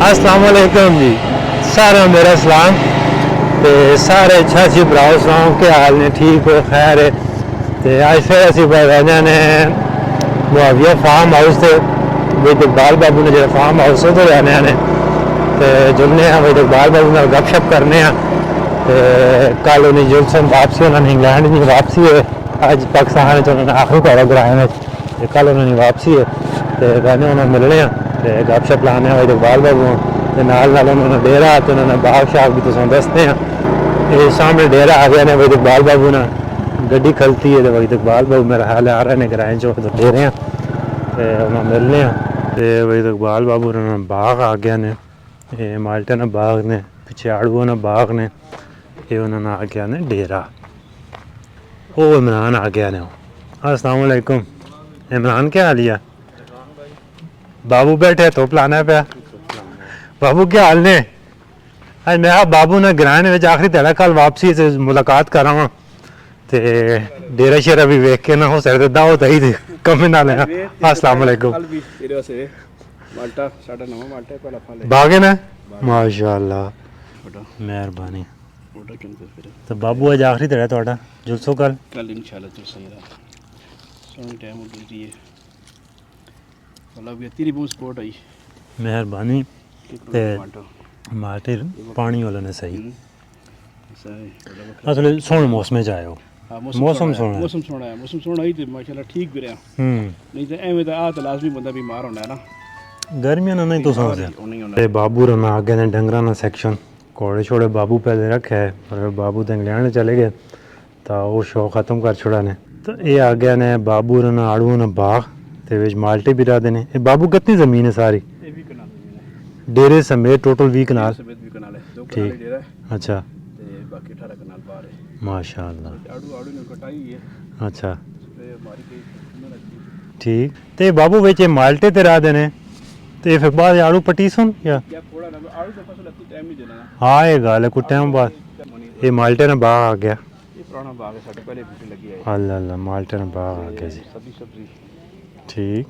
अस्सलाम वालेकुम जी, सारा मेरा सलाम ते सारे छाछी भराओ सलाम के हाल ने ठीक हो खैर है। ते अज फिर असी रहने ने मुआविया फार्म हाउस से विद इकबाल बाबू ने जो फार्म हाउस तो रहने ने ते जुलने विद इकबाल बाबू ने गपशप करने कल उन्हें जुलसन वापसी उन्होंने इंग्लैंड की वापसी है, अज पाकिस्तान उन्होंने आखिरी पैरा कराए में कल उन्होंने वापसी है तो कहने उन्होंने मिलने गपशप लाने विद इकबाल बाबू के नाल उन्होंने डेरा तो उन्होंने बाग शाग भी तुम दसते हैं। ये सामने डेरा आ गया ने विद इकबाल बाबू ने गड्डी खलती है तो विद इकबाल बाबू मेरा हाल आ रहे हैं किराए चौक तो डेरे तो उन्होंने मिलने तो विद इकबाल बाबू उन्होंने बाग आ गया ने ये माल्टे ने बाग ने पिछे आड़ू ने बाग ने ये उन्होंने आ गया ने डेरा। वो इमरान आ गया ने। अस्सलाम वालेकुम इमरान, क्या हाल है? बाबू बैठे तो प्लाना पे बाबू क्या हाल ने? अज मैं बाबू ने ग्रां में आखिरी तेरा कल वापसी से मुलाकात करा ते डेरा शेरा भी वेख के ना हो सकते दावत आई थी कम ना लेना। अस्सलाम वालेकुम बागे ना माशाअल्लाह मेहरबानी। तो बाबू अज आखिरी तेरा थोड़ा जुलसो कल इंशाल्लाह जुलसा सोने टाइम हो गई है मतलब तेरी बहुत सपोर्ट आई मेहरबानी ते माटे पानी वाला ने सही असल सोने मौसम च आए हो मौसम सोना ही माशाल्लाह ठीक भी रहा नहीं तो एवें तो आ तो लाजमी बंदा बीमार होना है ना गर्मियां ना नहीं तो समझ बाबू रना आगे ने डंगरा ना सेक्शन घोड़े छोड़े बाबू पहले रखे है और बाबू तो इंग्लैंड चले गए तो वो शो ख़त्म कर छोड़ा ने तो ये आ गया ने बाबू रना आड़ू ने बाग ते विच माल्टे भी रहते हैं। बाबू कितनी ज़मीन है सारी डेरे समेत टोटल 20 कनाल ठीक अच्छा माशाअल्लाह अच्छा ठीक ते बाबू विच माल्टे ते रहते हैं तो फिर बाद आड़ू पट्टी सुन या हाँ ये गल है कुछ टाइम बाद ये माल्टे ने बाग आ गया अल्लाह अल्लाह माल्टे ने बाग आ गया जी ठीक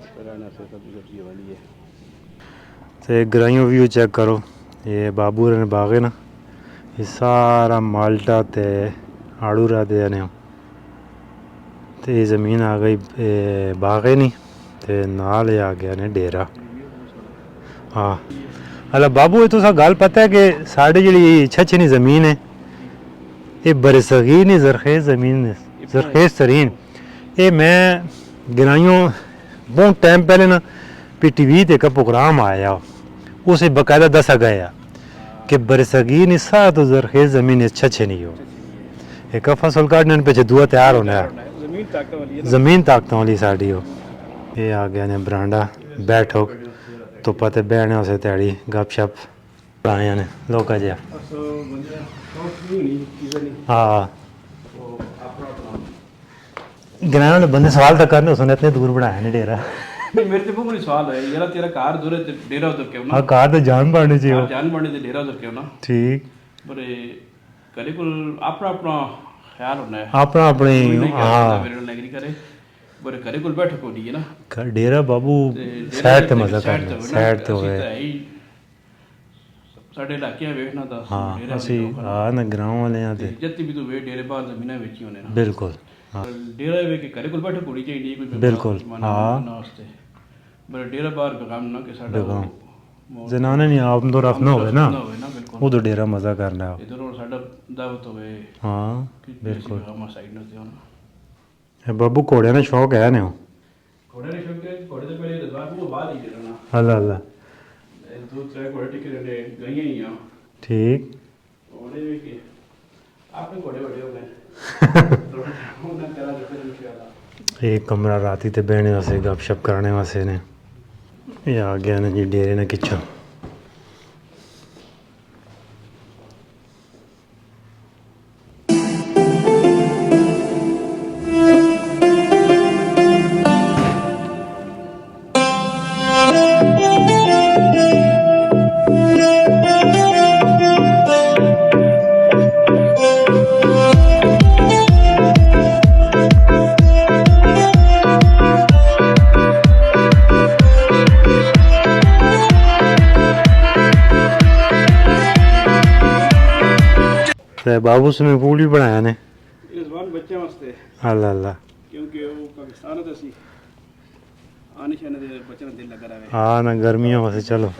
तो ग्राइयों व्यू चेक करो ये बाबू ने बाग है ना ये सारा माल्टा ते आड़ू रहते ने तो ये ज़मीन आ गई बाग है नहीं तो नाल आ गया ने डेरा। हाँ अल्लाह बाबू तुसा गल पता है कि साढ़े जी छछनी ज़मीन है ये बरसगीर नहीं जरखेज़ ज़मीन है जरखेज़ तरीन ये मैं गिराइयों बहुत टाइम पहले ना PTV ते का प्रोग्राम आया उसे बाकायदा दसा गया कि बरसगीर नहीं सा तो जरखेज़ ज़मीन छछे नहीं हो एक फसल काटने पे दुआ तैयार होना है ज़मीन ताकतों वाली साड़ी हो। ये आ गया ने बरांडा बैठो तो पते बहने उसे तैयारी गपशप आया ने लोका जी हाँ ग्रां वाले बंदे सवाल तक करने उसने इतने दूर बढ़ाया नहीं डेरा मेरे ते कोई सवाल है यार तेरा कार दूर है डेरा उधर क्यों ना हां कार तो जान पड़नी चाहिए जान पड़नी ते डेरा उधर क्यों ना ठीक पर करे कुल अपना अपना ख्याल होना है अपना अपने हां मेरे नगरी करे पर करे कुल बैठो को नहीं है ना डेरा बाबू साइड ते मजा करना साइड ते होए साडे इलाके वेखना था हां ਅਸੀਂ ਆ ਨਾ ਗਰਾਉਂ ਵਾਲਿਆਂ ਤੇ ਜੱਤੀ ਵੀ ਤੂੰ ਵੇ ਡੇਰੇ ਬਾਹਰ ਜ਼ਮੀਨਾਂ ਵੇਚੀ ਹੋਣੇ ਨਾ ਬਿਲਕੁਲ ਹਾਂ ਡੇਰਾ ਵੇ ਕੇ ਘਰੇ ਕੋਲ ਬੈਠੇ ਕੁੜੀ ਚਾਹੀਦੀ ਕੋਈ ਬਿਲਕੁਲ ਹਾਂ ਨਾਸਤੇ ਪਰ ਡੇਰਾ ਬਾਹਰ ਬਗਾਮ ਨਾ ਕਿ ਸਾਡਾ ਜਨਾਨੇ ਨਹੀਂ ਆਪ ਤੋਂ ਰਫਨਾ ਹੋਵੇ ਨਾ ਉਦੋਂ ਡੇਰਾ ਮਜ਼ਾ ਕਰਨਾ ਹੈ ਇਧਰੋਂ ਸਾਡਾ ਦਾਵਤ ਹੋਵੇ ਹਾਂ ਬਿਲਕੁਲ ਹਮਾ ਸਾਈਡ ਨਾ ਤੇ ਹੁਣ ਇਹ ਬਾਬੂ ਘੋੜਿਆਂ ਦਾ ਸ਼ੌਕ ਹੈ ਨੇ ਘੋੜੇ ਦੇ ਸ਼ੌਕ ਹੈ ਘੋੜੇ ਦੇ ਪਹਿਲੇ ਦਰਬਾਰ ਉਹ ਬਾਅਦ ਹੀ ਦੇਣਾ ਅੱਲਾ ਅੱਲਾ दो चार घोड़े टिके रहने गई ही यहाँ ठीक घोड़े भी के आपने घोड़े बड़े हो गए एक कमरा राती ते बहने वास्ते गपशप करने वास्ते ने ये आ गया ने जी डेरे ने किचन ਤੇ ਬਾਬੂ ਸਵਿਮਿੰਗ ਪੂਲ ਵੀ ਬਣਾਇਆ ਨੇ ਇਸ ਵਾਰ ਬੱਚਿਆਂ ਵਾਸਤੇ ਅੱਲਾ ਅੱਲਾ ਕਿਉਂਕਿ ਉਹ ਪਾਕਿਸਤਾਨ ਦਾ ਸੀ ਆਨੇ ਸ਼ਾਨੇ ਦੇ ਬੱਚਿਆਂ ਦਾ ਦਿਲ ਲੱਗਾ ਰਹੇ ਹਾਂ ਨਾ ਗਰਮੀਆਂ ਵਾਸਤੇ ਚਲੋ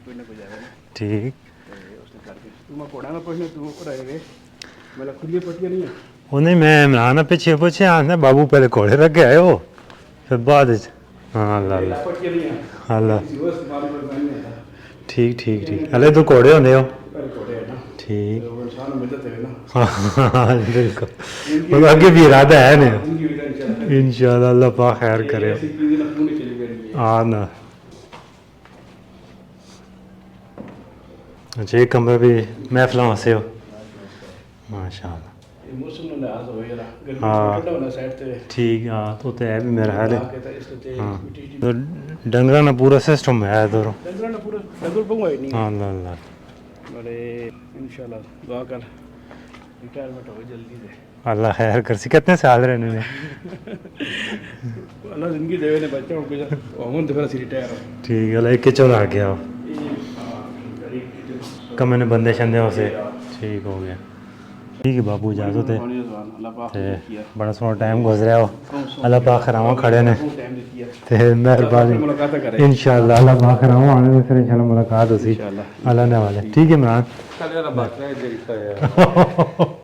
ਕੋਈ ਨਾ ਕੋਈ ਜਾਵੇ ਠੀਕ ਉਸਨੇ ਕਰਕੇ ਤੂੰ ਮੈਂ ਕੋੜਾ ਨਾ ਪੁੱਛਣਾ ਤੂੰ ਕਰਾਏ ਵੇ ਮੇਰਾ ਖੁੱਲੀ ਪੱਟੀਆਂ ਨਹੀਂ ਉਹਨੇ ਮੈਂ ਇਮਰਾਨ ਨਾਲ ਪਿੱਛੇ ਪੁੱਛਿਆ ਆਂਦਾ ਬਾਬੂ ਪਹਿਲੇ ਘੋੜੇ ਰੱਖ ਕੇ ਆਇਓ ਫਿਰ ਬਾਅਦ ਵਿੱਚ ਹਾਂ ਅੱਲਾ ਅੱਲਾ ਪੱਟੀਆਂ ਨਹੀਂ ਅੱਲਾ ਸੀ ਉਸ ਬਾਰੇ ਨਹੀਂ ਆਇਆ ਠੀਕ ਠੀਕ ਠੀਕ ਹਲੇ ਤੂੰ ਘੋੜੇ ਹੁੰਦੇ ਹੋ ਕੋੜੇ ਹੈ ਨਾ ਠੀਕ ਉਹ ਇਨਸਾਨ ਨੂੰ ਮਿਲਦਾ ਤੇ ਨਾ ਹਾਂ ਬਿਲकुल ਉਹ ਅੱਗੇ ਵੀ ਇਰਾਦਾ ਹੈ ਨੇ इंशाल्लाह अल्लाह पाक खैर करे हाँ ना अच्छा एक कमरा भी महफिल से हो माशाल्लाह हाँ ठीक हाँ तो है भी मेरा हाल है हाँ तो डंगरा ना पूरा सिस्टम है इधर हाँ अल्लाह अल्लाह बड़े इंशाल्लाह दुआ कर रिटायरमेंट हो जल्दी से अल्लाह खैर कर सी कितने साल रहने में अल्लाह जिंदगी देवे ने बच्चों को हम तो फिर रिटायर हो ठीक है एक चलो आ गया कम ने बंदे शंदे से ठीक हो गया ठीक है बाबू इजाजत है बड़ा सोहना टाइम गुजरिया हो अल्लाह पाक खरावा खड़े ने ते मेहरबानी इंशाल्लाह अल्लाह पाक खरावा आने में फिर इंशाल्लाह मुलाकात होसी अल्लाह ने वाले ठीक है इमरान